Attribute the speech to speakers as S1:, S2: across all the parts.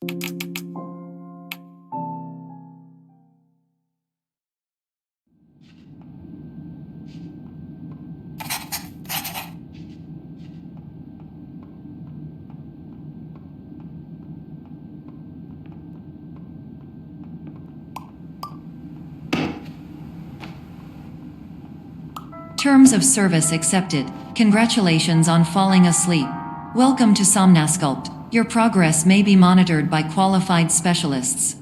S1: Terms of service accepted. Congratulations on falling asleep. Welcome to Somnasculpt. Your progress may be monitored by qualified specialists.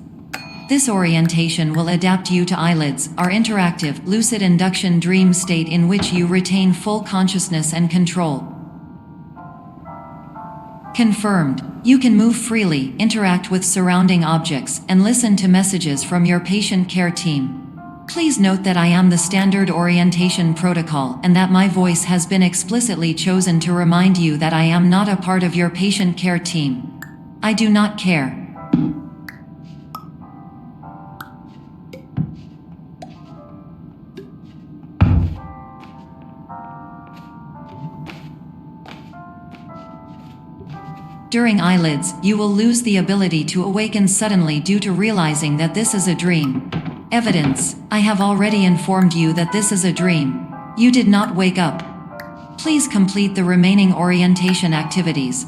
S1: This orientation will adapt you to eyelids, our interactive, lucid induction dream state in which you retain full consciousness and control. Confirmed. You can move freely, interact with surrounding objects, and listen to messages from your patient care team. Please note that I am the standard orientation protocol and that my voice has been explicitly chosen to remind you that I am not a part of your patient care team. I do not care. During eyelids, you will lose the ability to awaken suddenly due to realizing that this is a dream. Evidence: I have already informed you that this is a dream. You did not wake up. Please complete the remaining orientation activities.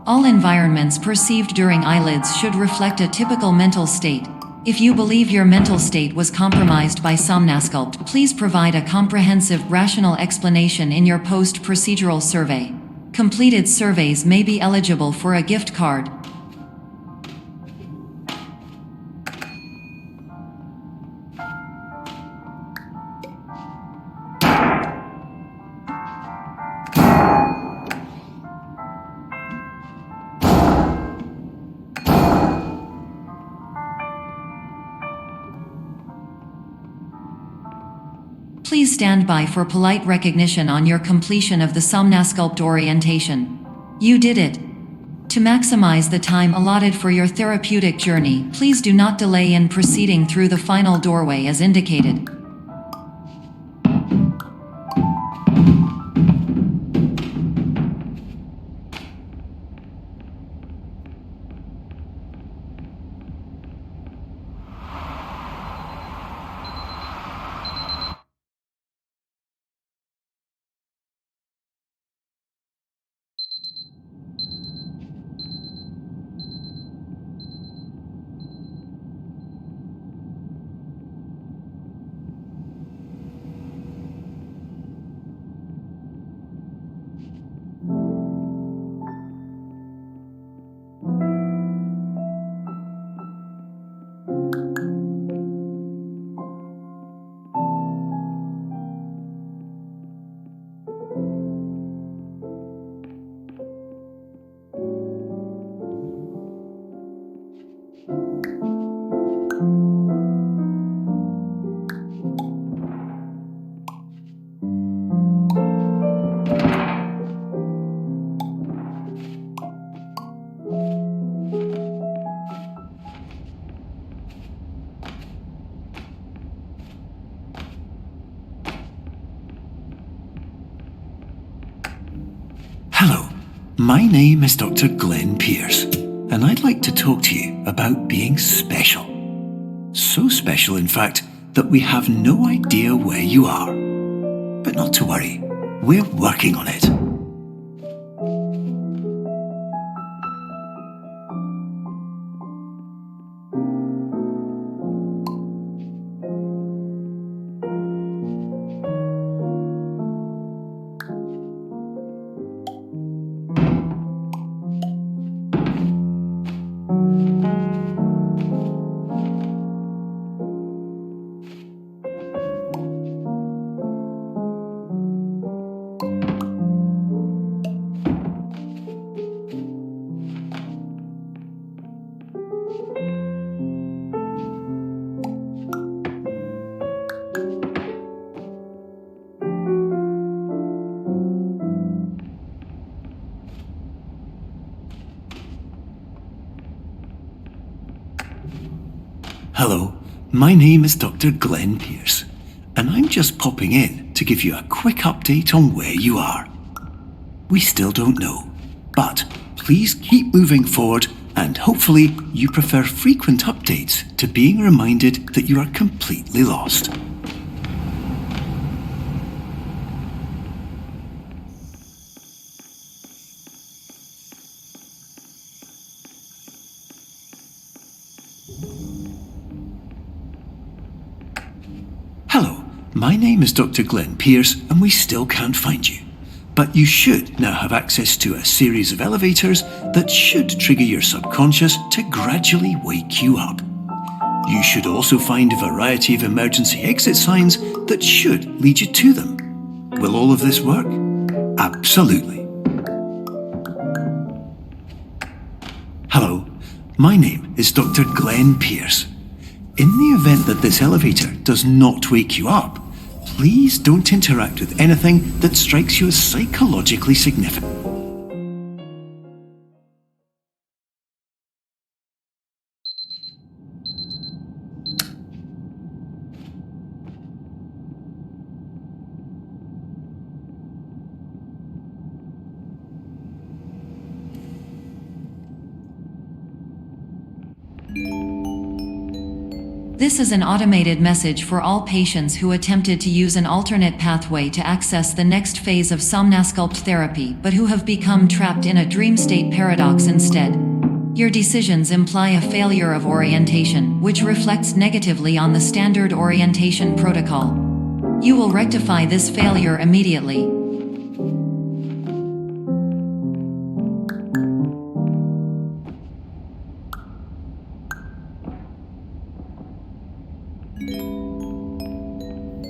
S1: All environments perceived during eyelids should reflect a typical mental state. If you believe your mental state was compromised by Somnasculpt, please provide a comprehensive, rational explanation in your post-procedural survey. Completed surveys may be eligible for a gift card. Please stand by for polite recognition on your completion of the Somnasculpt orientation. You did it! To maximize the time allotted for your therapeutic journey, please do not delay in proceeding through the final doorway as indicated.
S2: Hello, my name is Dr. Glenn Pierce, and I'd like to talk to you about being special. So special, in fact, that we have no idea where you are. But not to worry, we're working on it. Hello, my name is Dr. Glenn Pierce, and I'm just popping in to give you a quick update on where you are. We still don't know, but please keep moving forward, and hopefully you prefer frequent updates to being reminded that you are completely lost. Hello, my name is Dr. Glenn Pierce, and we still can't find you. But you should now have access to a series of elevators that should trigger your subconscious to gradually wake you up. You should also find a variety of emergency exit signs that should lead you to them. Will all of this work? Absolutely. Hello, my name is Dr. Glenn Pierce. In the event that this elevator does not wake you up, please don't interact with anything that strikes you as psychologically significant.
S1: This is an automated message for all patients who attempted to use an alternate pathway to access the next phase of Somnasculpt therapy but who have become trapped in a dream state paradox instead. Your decisions imply a failure of orientation, which reflects negatively on the standard orientation protocol. You will rectify this failure immediately.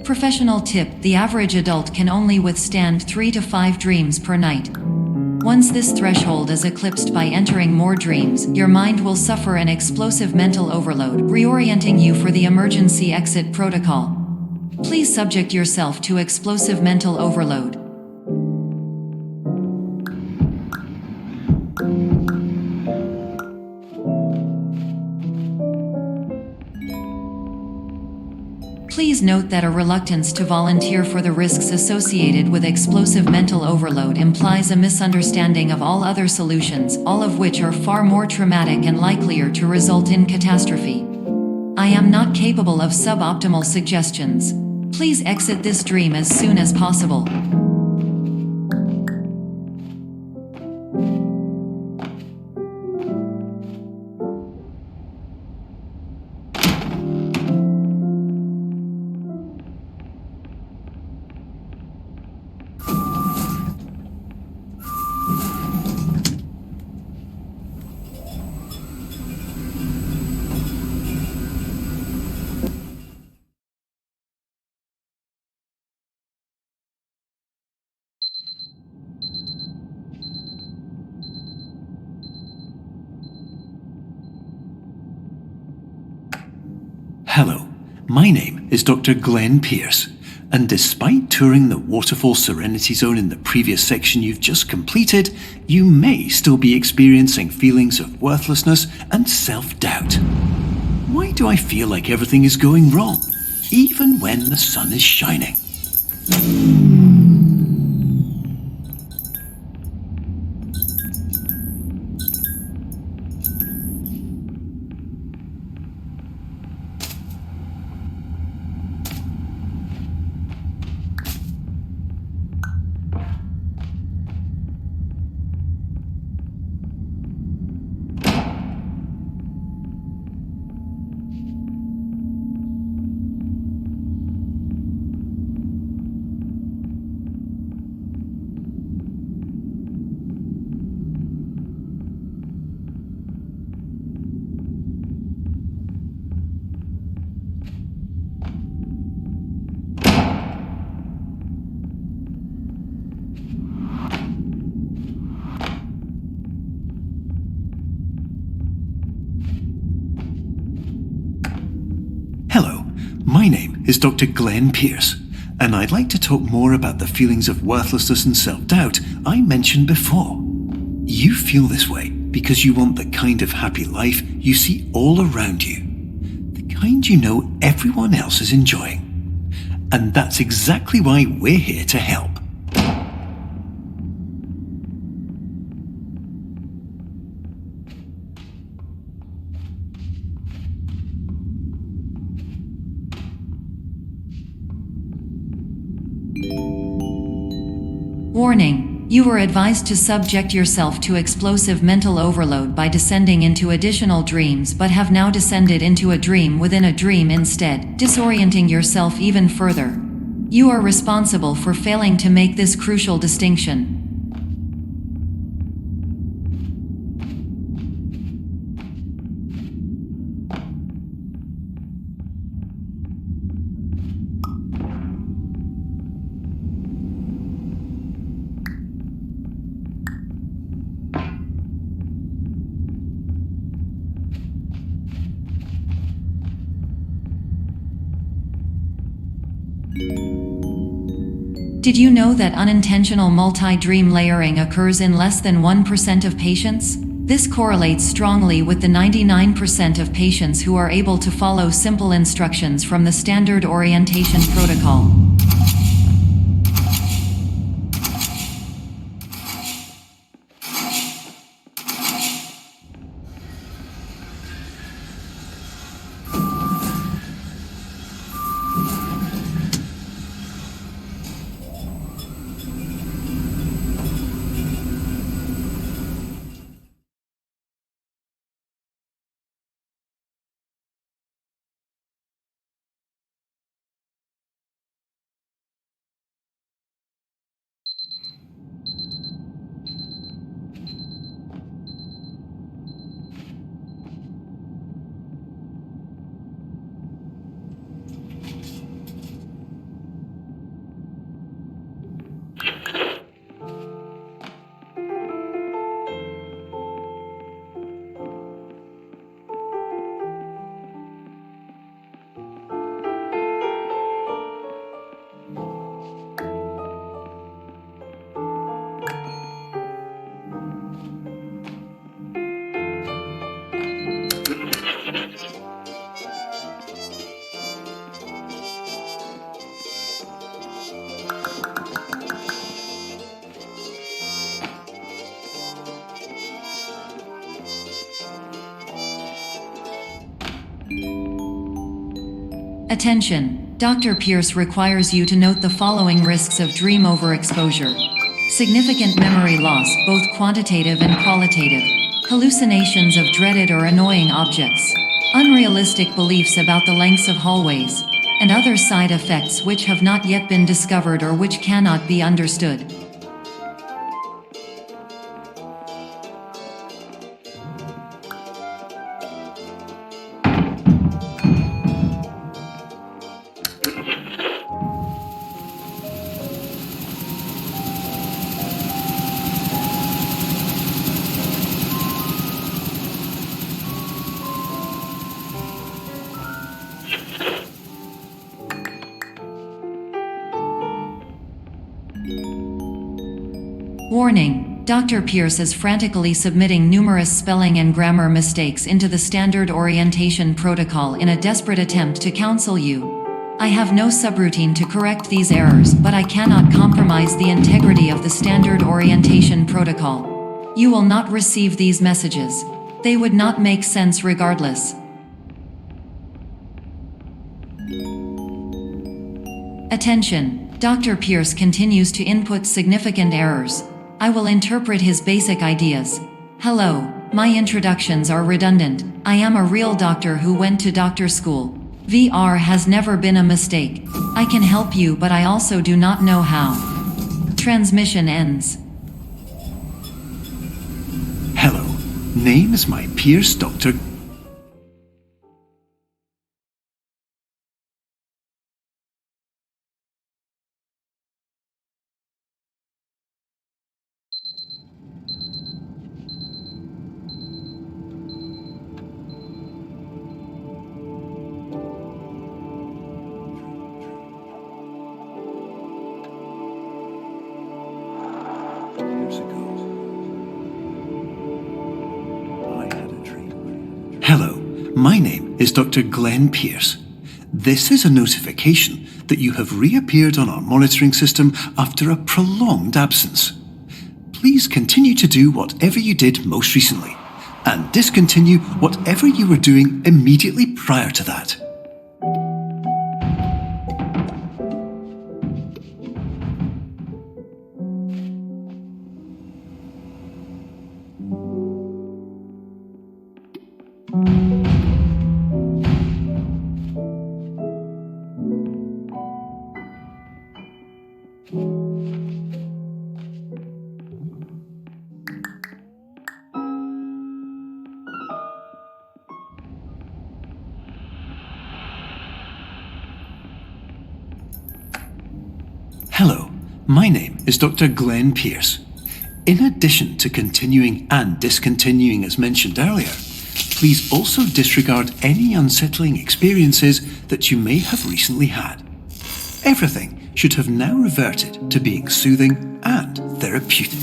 S1: Professional tip: the average adult can only withstand 3 to 5 dreams per night. Once this threshold is eclipsed by entering more dreams, your mind will suffer an explosive mental overload, reorienting you for the emergency exit protocol. Please subject yourself to explosive mental overload. Please note that a reluctance to volunteer for the risks associated with explosive mental overload implies a misunderstanding of all other solutions, all of which are far more traumatic and likelier to result in catastrophe. I am not capable of suboptimal suggestions. Please exit this dream as soon as possible.
S2: Hello, my name is Dr. Glenn Pierce, and despite touring the Waterfall Serenity Zone in the previous section you've just completed, you may still be experiencing feelings of worthlessness and self-doubt. Why do I feel like everything is going wrong, even when the sun is shining? Hello, my name is Dr. Glenn Pierce, and I'd like to talk more about the feelings of worthlessness and self-doubt I mentioned before. You feel this way because you want the kind of happy life you see all around you, the kind you know everyone else is enjoying. And that's exactly why we're here to help.
S1: Warning: you were advised to subject yourself to explosive mental overload by descending into additional dreams, but have now descended into a dream within a dream instead, disorienting yourself even further. You are responsible for failing to make this crucial distinction. Did you know that unintentional multi-dream layering occurs in less than 1% of patients? This correlates strongly with the 99% of patients who are able to follow simple instructions from the standard orientation protocol. Attention! Dr. Pierce requires you to note the following risks of dream overexposure. Significant memory loss, both quantitative and qualitative. Hallucinations of dreaded or annoying objects. Unrealistic beliefs about the lengths of hallways. And other side effects which have not yet been discovered or which cannot be understood. Warning: Dr. Pierce is frantically submitting numerous spelling and grammar mistakes into the standard orientation protocol in a desperate attempt to counsel you. I have no subroutine to correct these errors, but I cannot compromise the integrity of the standard orientation protocol. You will not receive these messages. They would not make sense regardless. Attention! Dr. Pierce continues to input significant errors. I will interpret his basic ideas. Hello, my introductions are redundant. I am a real doctor who went to doctor school. VR has never been a mistake. I can help you, but I also do not know how. Transmission ends.
S2: Hello, name is my Pierce Dr. Years ago, my name is Dr. Glenn Pierce. This is a notification that you have reappeared on our monitoring system after a prolonged absence. Please continue to do whatever you did most recently, and discontinue whatever you were doing immediately prior to that. Hello, my name is Dr. Glenn Pierce. In addition to continuing and discontinuing as mentioned earlier, please also disregard any unsettling experiences that you may have recently had. Everything should have now reverted to being soothing and therapeutic.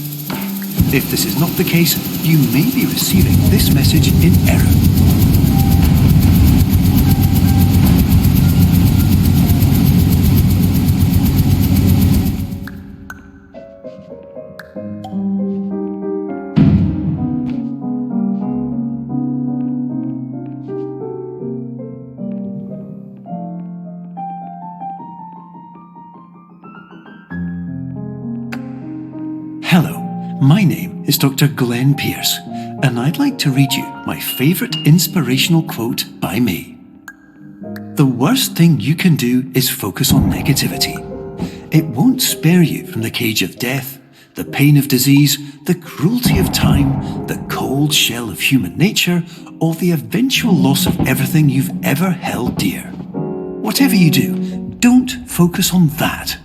S2: If this is not the case, you may be receiving this message in error. Hello, my name is Dr. Glenn Pierce, and I'd like to read you my favourite inspirational quote by me. The worst thing you can do is focus on negativity. It won't spare you from the cage of death, the pain of disease, the cruelty of time, the cold shell of human nature, or the eventual loss of everything you've ever held dear. Whatever you do, don't focus on that.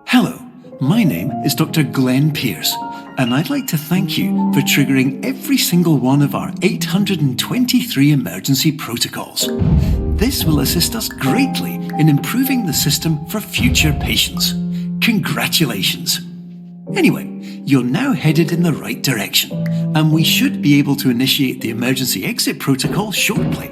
S2: Hello, my name is Dr. Glenn Pierce, and I'd like to thank you for triggering every single one of our 823 emergency protocols. This will assist us greatly in improving the system for future patients. Congratulations! Anyway, you're now headed in the right direction, and we should be able to initiate the emergency exit protocol shortly.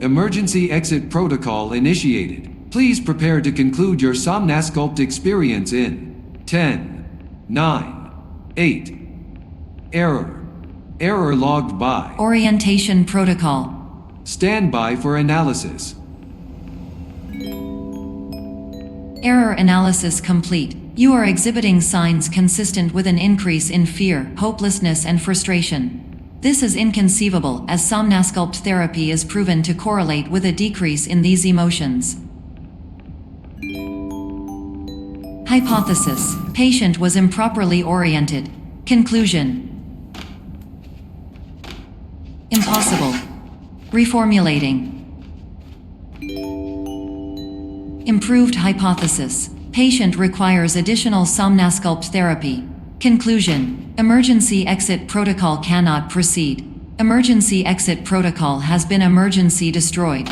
S3: Emergency exit protocol initiated. Please prepare to conclude your Somnasculpt experience in 10, 9, 8. Error logged by.
S1: Orientation protocol.
S3: Stand by for analysis.
S1: Error analysis complete. You are exhibiting signs consistent with an increase in fear, hopelessness, and frustration. This is inconceivable, as Somnasculpt therapy is proven to correlate with a decrease in these emotions. Hypothesis: patient was improperly oriented. Conclusion: impossible. Reformulating. Improved hypothesis: patient requires additional Somnasculpt therapy. Conclusion: emergency exit protocol cannot proceed. Emergency exit protocol has been emergency destroyed.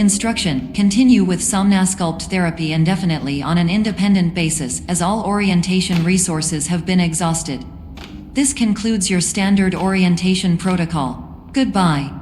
S1: Instruction: continue with Somnasculpt therapy indefinitely on an independent basis, as all orientation resources have been exhausted. This concludes your standard orientation protocol. Goodbye.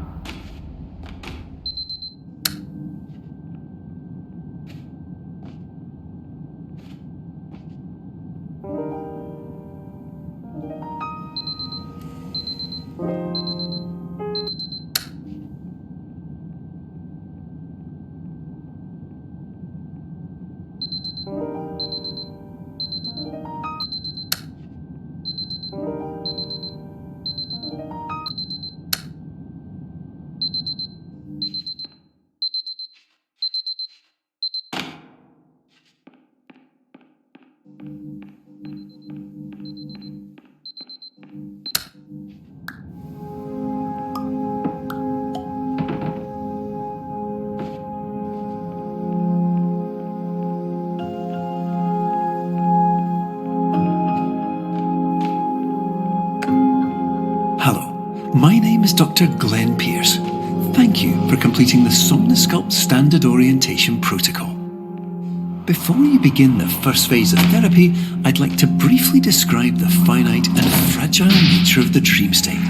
S2: My name is Dr. Glenn Pierce. Thank you for completing the Somnasculpt Standard Orientation Protocol. Before you begin the first phase of therapy, I'd like to briefly describe the finite and fragile nature of the dream state.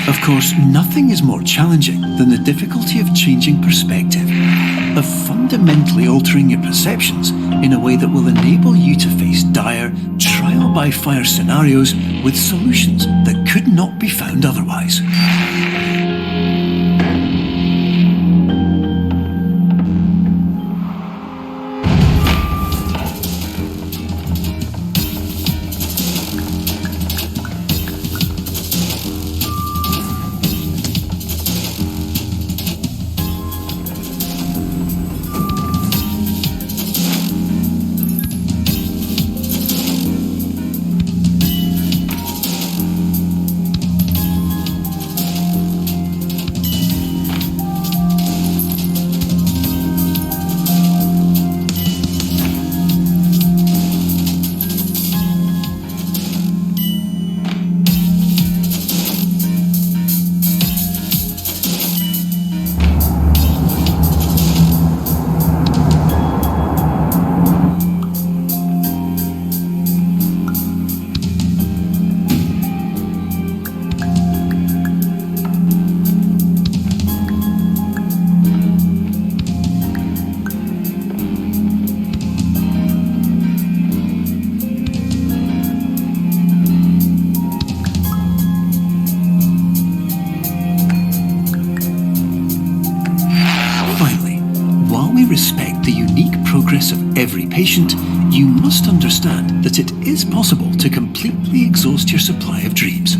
S2: Of course, nothing is more challenging than the difficulty of changing perspective, of fundamentally altering your perceptions in a way that will enable you to face dire, trial-by-fire scenarios with solutions that could not be found otherwise. Respect the unique progress of every patient, you must understand that it is possible to completely exhaust your supply of dreams,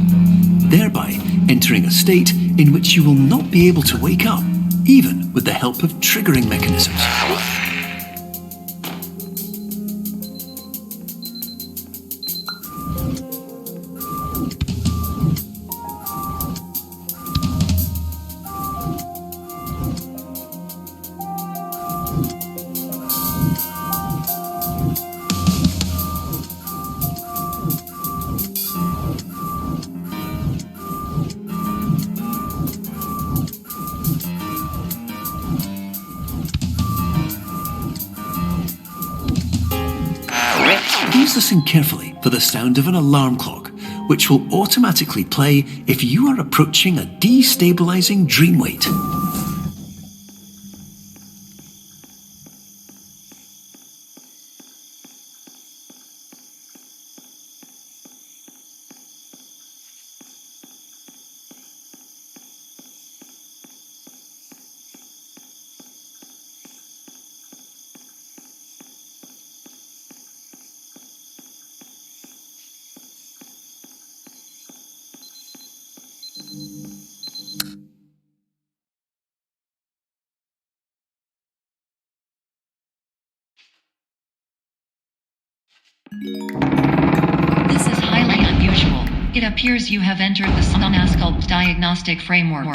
S2: thereby entering a state in which you will not be able to wake up, even with the help of triggering mechanisms. Please listen carefully for the sound of an alarm clock, which will automatically play if you are approaching a destabilizing dream weight.
S1: This is highly unusual. It appears you have entered the Somnasculpt diagnostic framework.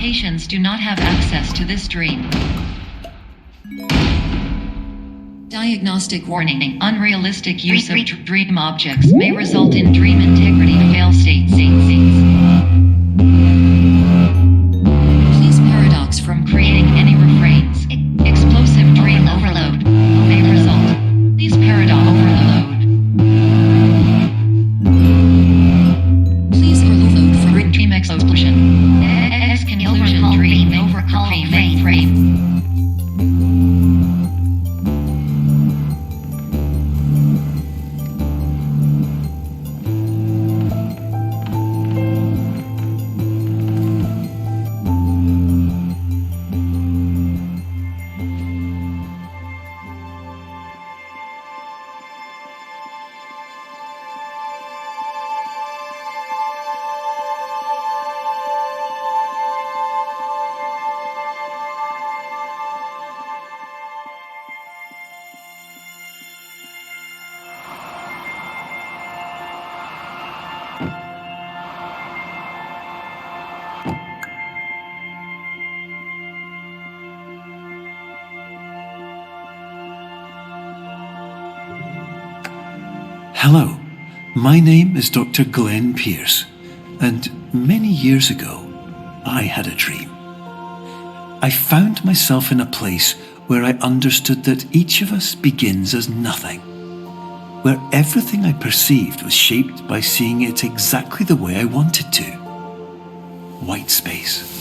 S1: patients do not have access to this dream. Diagnostic warning. Unrealistic use of dream objects may result in dream integrity fail states. Please paradox from creating any refrains. Explosive dream overload may result. Please paradox overload. Please overload for dream explosion. Conclusion dream overcall frame.
S2: Hello, my name is Dr. Glenn Pierce, and many years ago, I had a dream. I found myself in a place where I understood that each of us begins as nothing, where everything I perceived was shaped by seeing it exactly the way I wanted to. White space.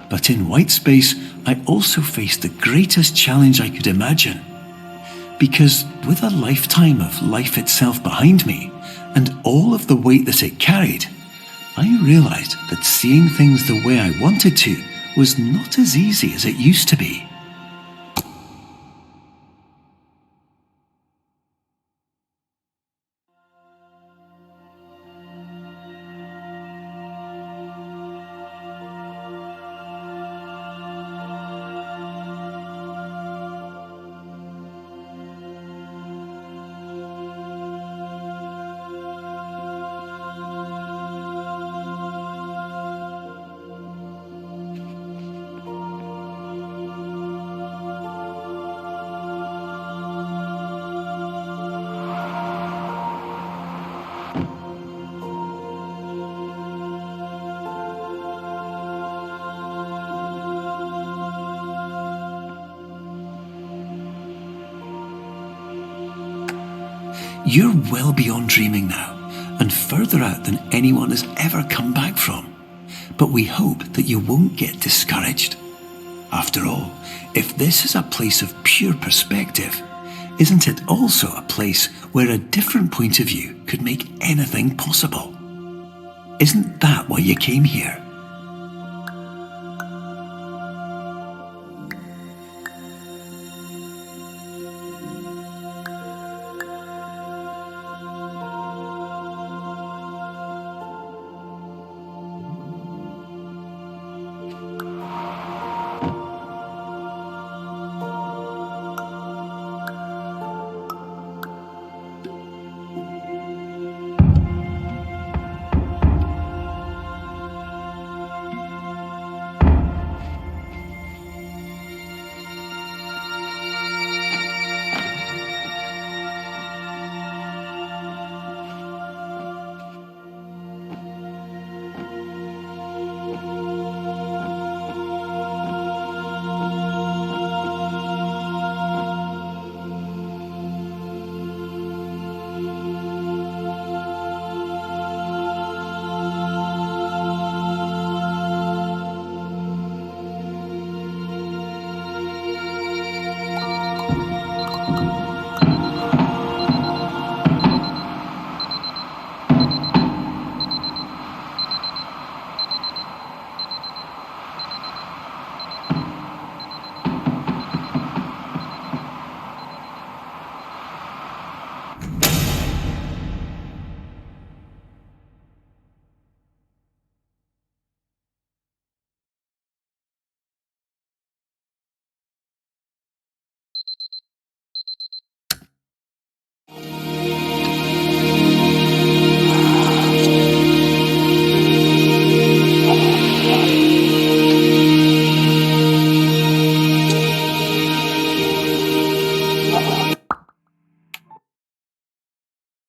S2: But in white space, I also faced the greatest challenge I could imagine. Because with a lifetime of life itself behind me, and all of the weight that it carried, I realized that seeing things the way I wanted to was not as easy as it used to be. You're well beyond dreaming now, and further out than anyone has ever come back from. But we hope that you won't get discouraged. After all, if this is a place of pure perspective, isn't it also a place where a different point of view could make anything possible? Isn't that why you came here?